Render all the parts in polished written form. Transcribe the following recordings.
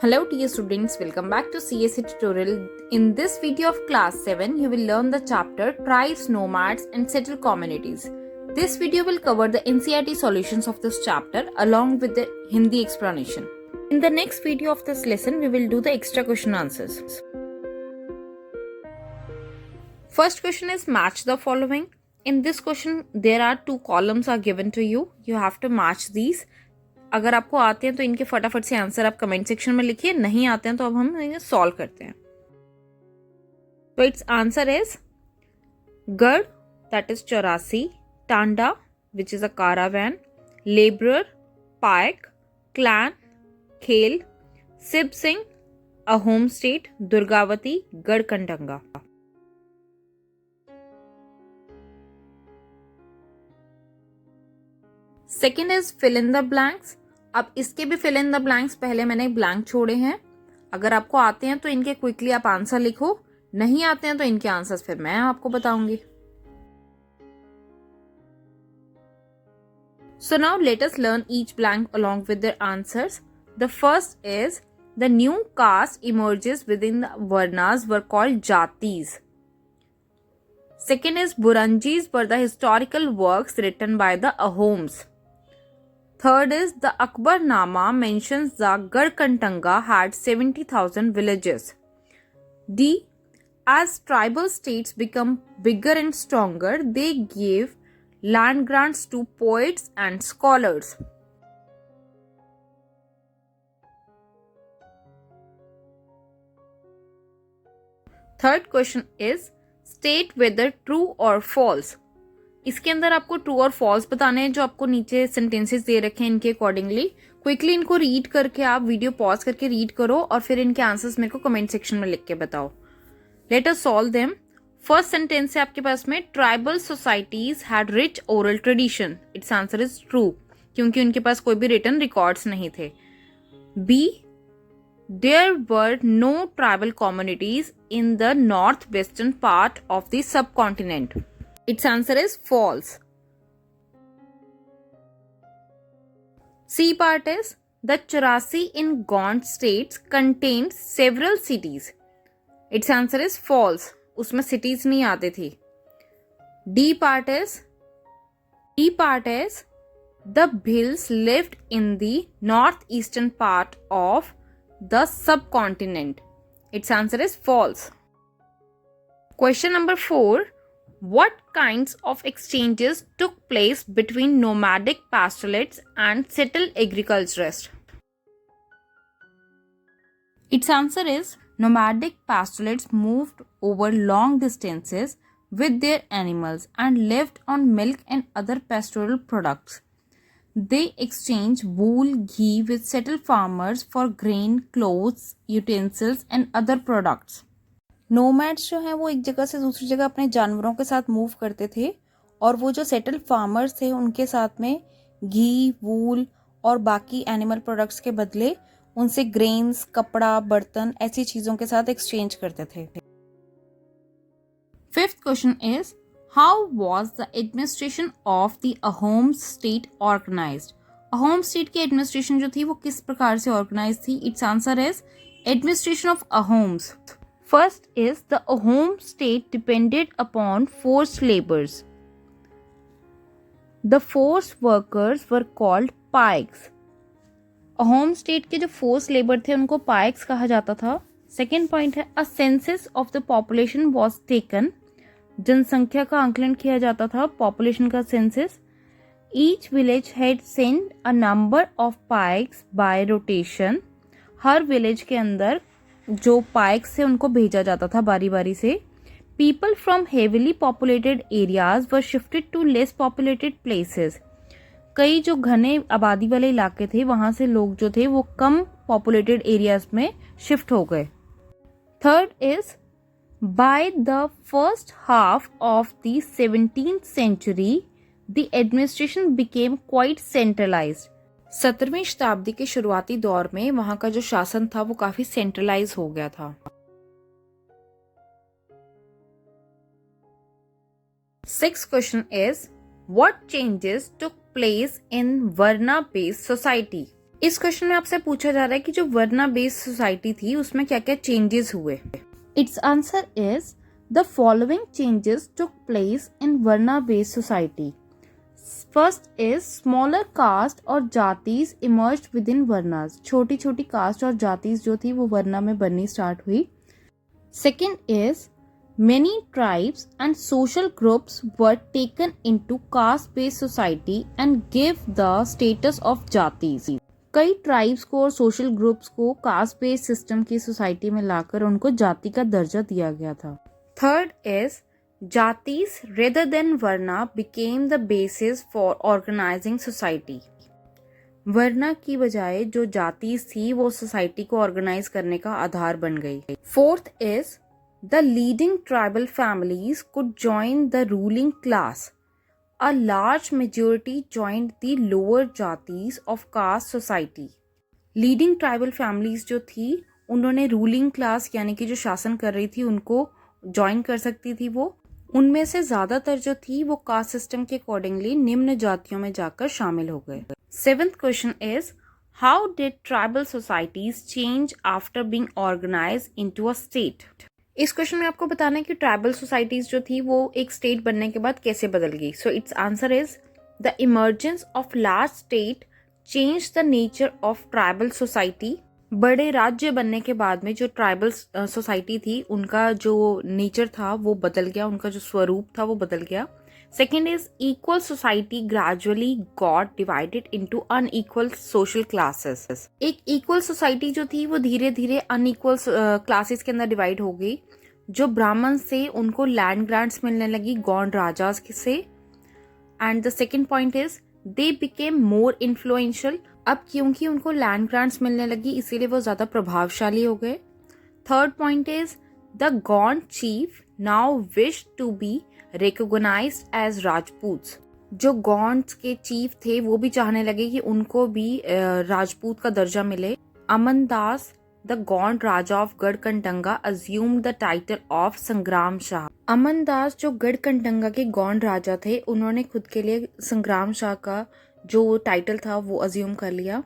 Hello dear students, welcome back to CSE tutorial. In this video of class 7, you will learn the chapter Tribes, Nomads and Settled Communities. This video will cover the NCERT solutions of this chapter along with the Hindi explanation. In the next video of this lesson, we will do the extra question answers. First question is match the following. In this question, there are two columns are given to you. You have to match these. अगर आपको आते हैं तो इनके फटाफट से answer आप comment section में लिखिए, नहीं आते हैं तो अब हम इन्हें सॉल्व करते हैं. तो it's answer is Garh that is 84, Tanda which is a caravan, labourer Paik, clan Khel, Sib Singh a home state, Durgavati Garhkandanga. Second is fill in the blanks. अब इसके भी फिल इन द ब्लैंक्स पहले मैंने ब्लैंक छोड़े हैं. अगर आपको आते हैं तो इनके क्विकली आप आंसर लिखो, नहीं आते हैं तो इनके आंसर्स फिर मैं आपको बताऊंगी. So now let us learn each blank along with their answers. The first is the new caste emerges within the Varnas were called Jatis. Second is Buranjis were the historical works written by the Ahoms. Third is the Akbarnama mentions the Garkantanga had 70,000 villages. D. As tribal states become bigger and stronger, they gave land grants to poets and scholars. Third question is state whether true or false. इसके अंदर आपको true और false बताने हैं. जो आपको नीचे sentences दे रखे हैं इनके अकॉर्डिंगली क्विकली इनको रीड करके आप वीडियो पॉज करके रीड करो और फिर इनके आंसर्स मेरे को कमेंट सेक्शन में लिख के बताओ. Let us solve them. First sentence है आपके पास में tribal societies had rich oral tradition. Its answer is true क्योंकि उनके पास कोई भी रिटन रिकॉर्ड्स नहीं थे. B there were no tribal communities in the north western part of the subcontinent. Its answer is false. C part is the 84 in Gaunt states contained several cities. Its answer is false. उसमें cities नहीं आते थी. D part is the Bhils lived in the northeastern part of the subcontinent. Its answer is false. Question number 4. What kinds of exchanges took place between nomadic pastoralists and settled agriculturists? Its answer is nomadic pastoralists moved over long distances with their animals and lived on milk and other pastoral products. They exchanged wool, ghee with settled farmers for grain, clothes, utensils and other products. Nomads जो हैं वो एक जगह से दूसरी जगह अपने जानवरों के साथ मूव करते थे और वो जो सेटल फार्मर्स थे उनके साथ में घी, वूल और बाकी एनिमल प्रोडक्ट्स के बदले उनसे ग्रेन्स, कपड़ा, बर्तन ऐसी चीज़ों के साथ एक्सचेंज करते थे. Fifth question is how was the administration of the Ahom state organised. Ahom state की एडमिनिस्ट्रेशन जो थी वो किस प्रकार से ऑर्गेनाइज थी. Its answer is administration of Ahoms. First is the Ahom state depended upon forced laborers. The forced workers were called Paiks. Ahom state के जो forced labor थे उनको Paiks कहा जाता था. Second point है a census of the population was taken. जनसंख्या का आंकलन किया जाता था, population का census. Each village had sent a number of Paiks by rotation. Her village के अंदर जो पाइक्स थे उनको भेजा जाता था बारी बारी से. People from heavily populated areas were shifted to less populated places. कई जो घने आबादी वाले इलाके थे वहां से लोग जो थे वो कम पॉपुलेटेड एरियाज में शिफ्ट हो गए. Third is by the first half of the 17th century the administration became quite centralised. 17वीं शताब्दी के शुरुआती दौर में वहां का जो शासन था वो काफी सेंट्रलाइज हो गया था. Sixth question is what changes took place in varna based society. इस क्वेश्चन में आपसे पूछा जा रहा है कि जो वर्ना बेस्ड सोसाइटी थी उसमें क्या क्या चेंजेस हुए. Its answer is the following changes took place in varna based society. First is smaller caste और जातीज इमर्ज्ड विद इन वर्नास. छोटी छोटी कास्ट और जातीज जो थी वो वर्ना में बननी स्टार्ट हुई. Second is many tribes and social groups were taken into caste-based society and give the status of jatis. कई ट्राइब्स को और सोशल ग्रुप्स को कास्ट बेस्ड सिस्टम की सोसाइटी में लाकर उनको जाति का दर्जा दिया गया था. Third is jatis rather than varna became the basis for organising society. वर्ना की बजाय जो जातीज थी वो सोसाइटी को ऑर्गेनाइज करने का आधार बन गई. Fourth is the leading tribal families could join the ruling class. A large majority joined the lower jatis of caste society. Leading tribal families जो थी उन्होंने ruling class यानी कि जो शासन कर रही थी उनको ज्वाइन कर सकती थी. वो उनमें से ज्यादातर जो थी वो कास्ट सिस्टम के अकॉर्डिंगली निम्न जातियों में जाकर शामिल हो गए. Seventh question is how did tribal societies change after being organised into a state. इस क्वेश्चन में आपको बताना है कि ट्राइबल सोसाइटीज जो थी वो एक स्टेट बनने के बाद कैसे बदल गई. So it's answer is the emergence of large state change the nature of tribal society. बड़े राज्य बनने के बाद में जो ट्राइबल सोसाइटी थी उनका जो नेचर था वो बदल गया, उनका जो स्वरूप था वो बदल गया. Second is equal society gradually got divided into unequal social classes. एक इक्वल सोसाइटी जो थी वो धीरे धीरे अनइक्वल क्लासेस के अंदर डिवाइड हो गई. जो ब्राह्मण से उनको लैंड ग्रांट्स मिलने लगी गौंड राजा से. And the second point is they became more influential. अब क्योंकि उनको लैंड ग्रांट्स मिलने लगी इसीलिए वो ज्यादा प्रभावशाली हो गए. Third point is the Gond chief now wish to be recognized as Rajput. जो गौंड के चीफ थे वो भी चाहने लगे कि उनको भी राजपूत का दर्जा मिले. Amandas the Gond raja of Garhkatanga assumed the title of संग्राम शाह. अमनदास जो गढ़कंटंगा के गौंड राजा थे उन्होंने खुद के लिए संग्राम शाह का जो टाइटल था वो अज्यूम कर लिया.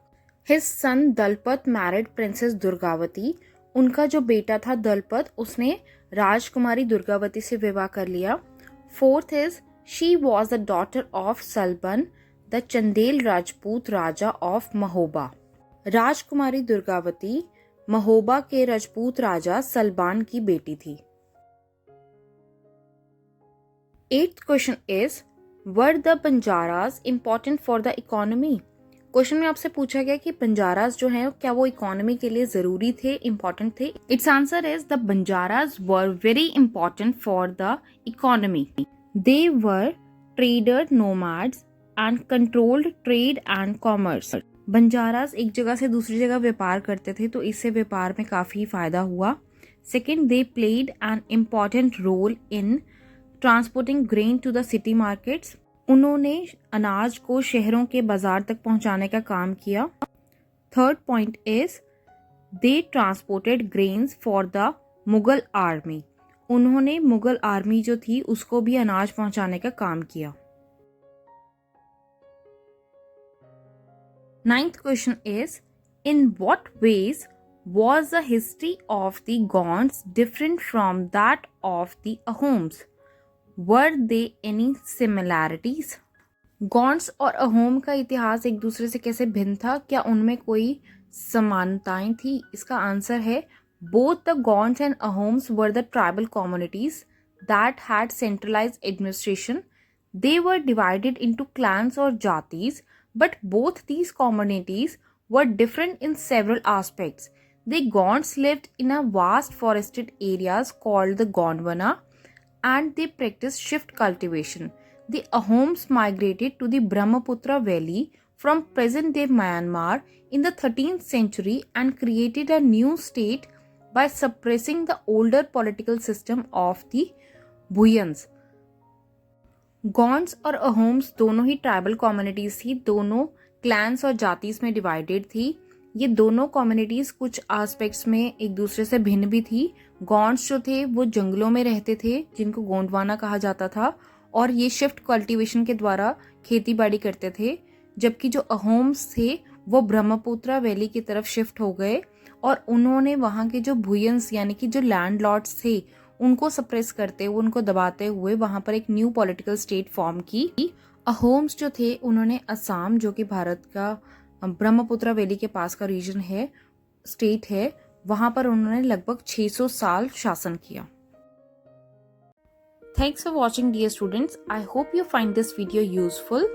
His son Dalpat married princess Durgavati. उनका जो बेटा था दलपत उसने राजकुमारी दुर्गावती से विवाह कर लिया. Fourth is she was the daughter of Salban, the Chandel Rajput Raja of Mahoba. राजकुमारी दुर्गावती महोबा के राजपूत राजा सलबान की बेटी थी. Eighth question is were the Banjaras important for the economy? Question में आपसे पूछा गया कि बंजारास जो हैं क्या वो इकोनॉमी के लिए जरूरी थे, इम्पोर्टेंट थे. It's answer is the Banjaras were very important for the economy. They were trader nomads and controlled trade and commerce. Banjaras एक जगह से दूसरी जगह व्यापार करते थे तो इससे व्यापार में काफी फायदा हुआ. Second, they played an important role in transporting grain to the city markets. उन्होंने अनाज को शहरों के बाजार तक पहुंचाने का काम किया. Third point is they transported grains for the Mughal army. उन्होंने मुगल आर्मी जो थी उसको भी अनाज पहुंचाने का काम किया. Ninth question is in what ways was the history of the Gonds different from that of the Ahoms? Were there any similarities? Gonds और अहोम का इतिहास एक दूसरे से कैसे भिन्न था, क्या उनमें कोई समानताएं थी? इसका आंसर है both the Gonds and Ahoms were the tribal communities that had centralized administration. They were divided into clans or jatis, but both these communities were different in several aspects. The Gonds lived in a vast forested areas called the Gondwana and they practiced shift cultivation. The Ahoms migrated to the Brahmaputra Valley from present-day Myanmar in the 13th century and created a new state by suppressing the older political system of the Bhuyans. Gonds और Ahoms दोनों ही tribal communities थी, दोनों clans और जातीज में divided थी. ये दोनों communities कुछ एस्पेक्ट्स में एक दूसरे से भिन्न भी थी. गॉन्ड्स जो थे वो जंगलों में रहते थे जिनको गोंडवाना कहा जाता था और ये शिफ्ट कल्टीवेशन के द्वारा खेती बाड़ी करते थे, जबकि जो अहोम्स थे वो ब्रह्मपुत्रा वैली की तरफ शिफ्ट हो गए और उन्होंने वहाँ के जो भुयंस यानी कि जो लैंडलॉर्ड्स थे उनको सप्रेस करते हुए, उनको दबाते हुए वहाँ पर एक न्यू पॉलिटिकल स्टेट फॉर्म की। अहोम्स जो थे उन्होंने असम, जो कि भारत का ब्रह्मपुत्रा वैली के पास का रीजन है, स्टेट है, वहाँ पर उन्होंने लगभग 600 साल शासन किया। Thanks for watching, dear students. I hope you find this video useful.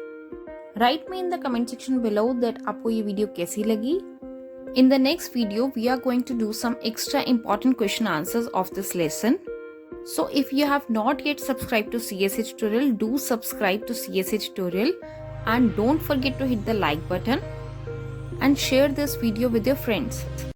Write me in the comment section below that आपको ये वीडियो कैसी लगी. In the next video, we are going to do some extra important question answers of this lesson. So if you have not yet subscribed to CSA Tutorial, do subscribe to CSA Tutorial and don't forget to hit the like button and share this video with your friends.